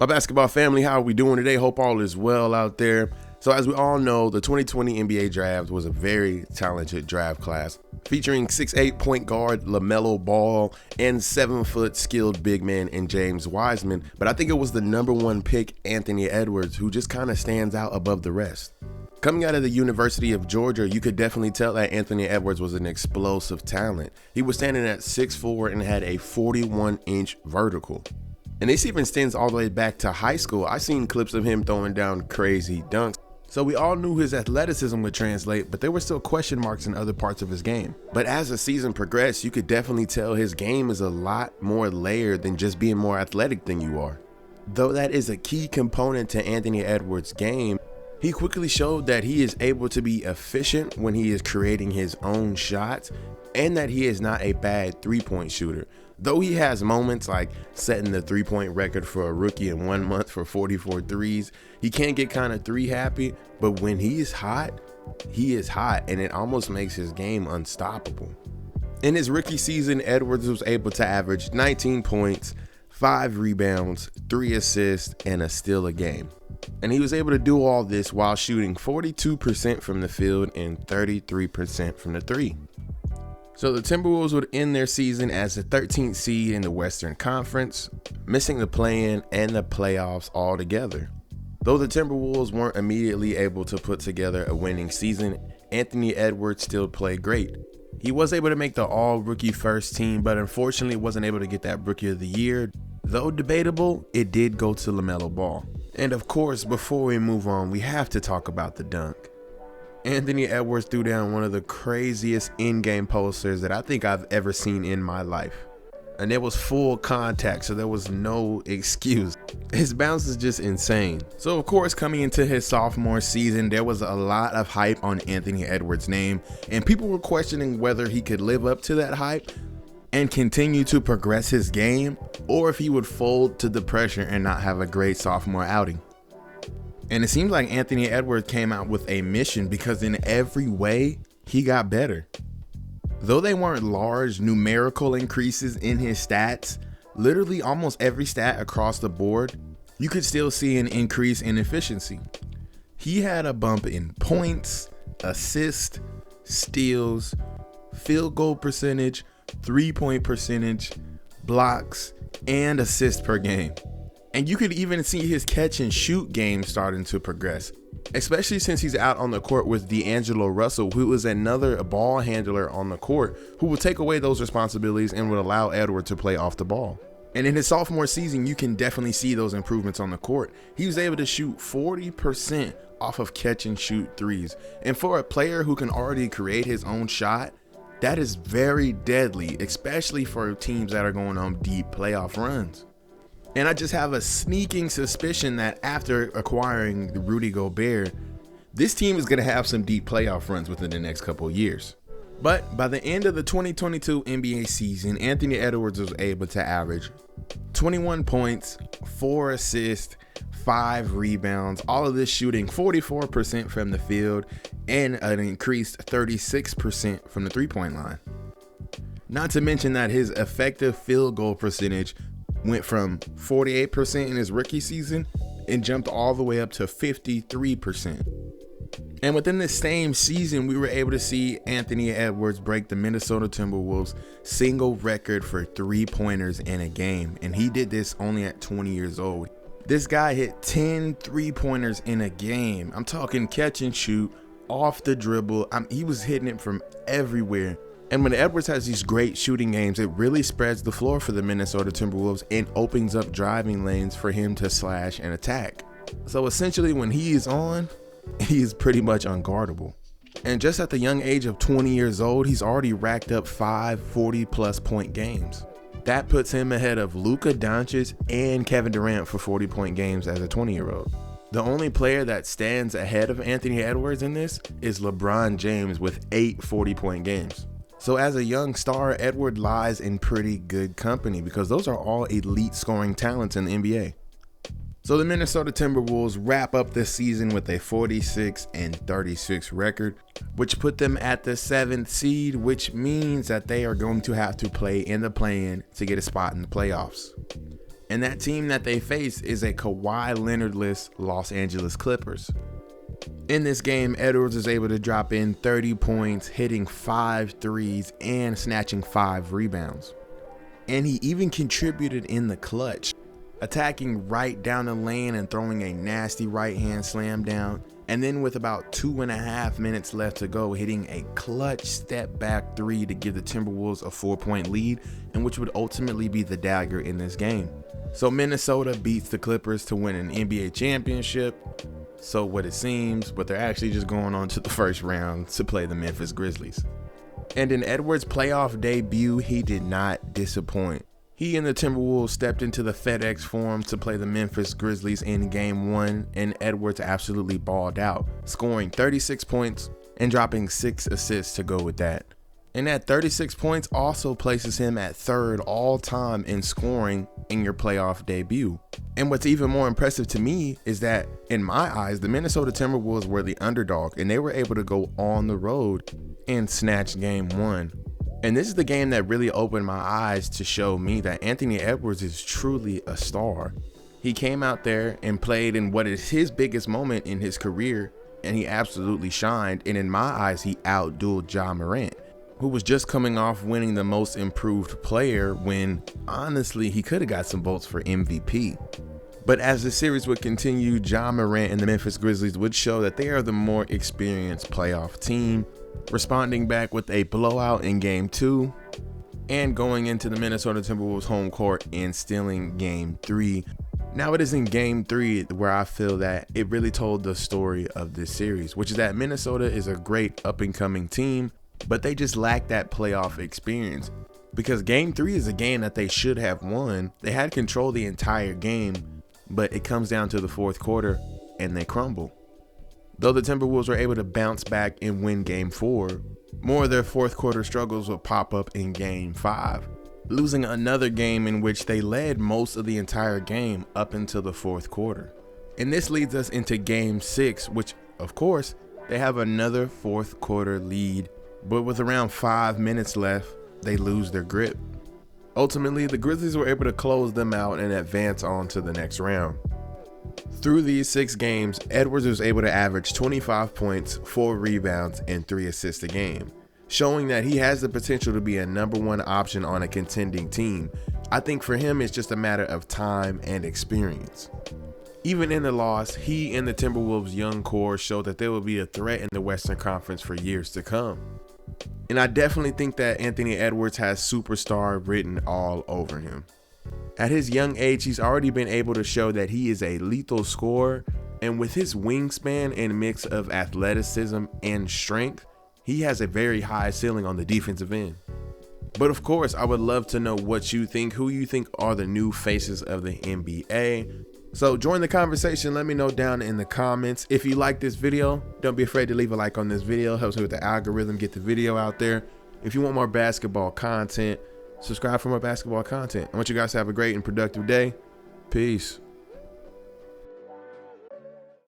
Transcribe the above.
My basketball family, how are we doing today? Hope all is well out there. So as we all know, the 2020 NBA draft was a very talented draft class, featuring 6'8" point guard LaMelo Ball and 7-foot skilled big man in James Wiseman. But I think it was the number one pick, Anthony Edwards, who just kind of stands out above the rest. Coming out of the University of Georgia, you could definitely tell that Anthony Edwards was an explosive talent. He was standing at 6'4" and had a 41-inch vertical. And this even extends all the way back to high school. I've seen clips of him throwing down crazy dunks. So we all knew his athleticism would translate, but there were still question marks in other parts of his game. But as the season progressed, you could definitely tell his game is a lot more layered than just being more athletic than you are. Though that is a key component to Anthony Edwards' game, he quickly showed that he is able to be efficient when he is creating his own shots, and that he is not a bad three-point shooter. Though he has moments like setting the three-point record for a rookie in 1 month for 44 threes, he can get kind of three happy, but when he is hot, and it almost makes his game unstoppable. In his rookie season, Edwards was able to average 19 points, 5 rebounds, 3 assists, and a steal a game. And he was able to do all this while shooting 42% from the field and 33% from the three. So the Timberwolves would end their season as the 13th seed in the Western Conference, missing the play-in and the playoffs altogether. Though the Timberwolves weren't immediately able to put together a winning season, Anthony Edwards still played great. He was able to make the all-rookie first team, but unfortunately wasn't able to get that Rookie of the Year. Though debatable, it did go to LaMelo Ball. And of course, before we move on, we have to talk about the dunk. Anthony Edwards threw down one of the craziest in-game posters that I think I've ever seen in my life. And it was full contact, so there was no excuse. His bounce is just insane. So of course, coming into his sophomore season, there was a lot of hype on Anthony Edwards' name, and people were questioning whether he could live up to that hype and continue to progress his game, or if he would fold to the pressure and not have a great sophomore outing. And it seems like Anthony Edwards came out with a mission, because in every way, he got better. Though they weren't large numerical increases in his stats, literally almost every stat across the board, you could still see an increase in efficiency. He had a bump in points, assists, steals, field goal percentage, 3-point percentage, blocks, and assists per game. And you could even see his catch and shoot game starting to progress, especially since he's out on the court with D'Angelo Russell, who is another ball handler on the court who will take away those responsibilities and would allow Edwards to play off the ball. And in his sophomore season, you can definitely see those improvements on the court. He was able to shoot 40% off of catch and shoot threes. And for a player who can already create his own shot, that is very deadly, especially for teams that are going on deep playoff runs. And I just have a sneaking suspicion that after acquiring Rudy Gobert, this team is going to have some deep playoff runs within the next couple of years. But by the end of the 2022 NBA season, Anthony Edwards was able to average 21 points, 4 assists, 5 rebounds, all of this shooting 44% from the field and an increased 36% from the three-point line. Not to mention that his effective field goal percentage went from 48% in his rookie season and jumped all the way up to 53%. And within the same season, we were able to see Anthony Edwards break the Minnesota Timberwolves single record for three-pointers in a game. And he did this only at 20 years old. This guy hit 10 three-pointers in a game. I'm talking catch and shoot, off the dribble. He was hitting it from everywhere. And when Edwards has these great shooting games, it really spreads the floor for the Minnesota Timberwolves and opens up driving lanes for him to slash and attack. So essentially, when he is on, he is pretty much unguardable. And just at the young age of 20 years old, he's already racked up 5 40-plus point games. That puts him ahead of Luka Doncic and Kevin Durant for 40-point games as a 20-year-old. The only player that stands ahead of Anthony Edwards in this is LeBron James with 8 40-point games. So as a young star, Edwards lies in pretty good company, because those are all elite scoring talents in the NBA. So the Minnesota Timberwolves wrap up this season with a 46-36 record, which put them at the 7th seed, which means that they are going to have to play in the play-in to get a spot in the playoffs. And that team that they face is a Kawhi Leonard-less Los Angeles Clippers. In this game, Edwards is able to drop in 30 points, hitting 5 threes and snatching 5 rebounds. And he even contributed in the clutch, attacking right down the lane and throwing a nasty right-hand slam down. And then with about 2.5 minutes left to go, hitting a clutch step-back 3 to give the Timberwolves a 4-point lead, and which would ultimately be the dagger in this game. So Minnesota beats the Clippers to win an NBA championship. So what it seems, but they're actually just going on to the first round to play the Memphis Grizzlies. And in Edwards' playoff debut, he did not disappoint. He and the Timberwolves stepped into the FedEx Forum to play the Memphis Grizzlies in Game 1, and Edwards absolutely balled out, scoring 36 points and dropping 6 assists to go with that. And that 36 points also places him at 3rd all-time in scoring in your playoff debut. And what's even more impressive to me is that, in my eyes, the Minnesota Timberwolves were the underdog, and they were able to go on the road and snatch Game 1. And this is the game that really opened my eyes to show me that Anthony Edwards is truly a star. He came out there and played in what is his biggest moment in his career, and he absolutely shined. And in my eyes, he outdueled Ja Morant, who was just coming off winning the most improved player when, honestly, he could have got some votes for MVP. But as the series would continue, Ja Morant and the Memphis Grizzlies would show that they are the more experienced playoff team, responding back with a blowout in Game 2 and going into the Minnesota Timberwolves home court and stealing Game 3. Now it is in Game 3 where I feel that it really told the story of this series, which is that Minnesota is a great up-and-coming team, but they just lack that playoff experience. Because Game 3 is a game that they should have won. They had control the entire game, but it comes down to the 4th quarter and they crumble. Though the Timberwolves were able to bounce back and win Game 4, more of their 4th quarter struggles would pop up in Game 5, losing another game in which they led most of the entire game up until the 4th quarter. And this leads us into Game 6, which, of course, they have another 4th quarter lead, but with around 5 minutes left, they lose their grip. Ultimately, the Grizzlies were able to close them out and advance on to the next round. Through these 6 games, Edwards was able to average 25 points, 4 rebounds, and 3 assists a game, showing that he has the potential to be a #1 option on a contending team. I think for him, it's just a matter of time and experience. Even in the loss, he and the Timberwolves' young core showed that they will be a threat in the Western Conference for years to come. And I definitely think that Anthony Edwards has superstar written all over him. At his young age, he's already been able to show that he is a lethal scorer, and with his wingspan and mix of athleticism and strength, he has a very high ceiling on the defensive end. But of course, I would love to know what you think, who you think are the new faces of the NBA. So join the conversation. Let me know down in the comments. If you like this video, don't be afraid to leave a like on this video. It helps me with the algorithm, get the video out there. If you want more basketball content, subscribe for more basketball content. I want you guys to have a great and productive day. Peace.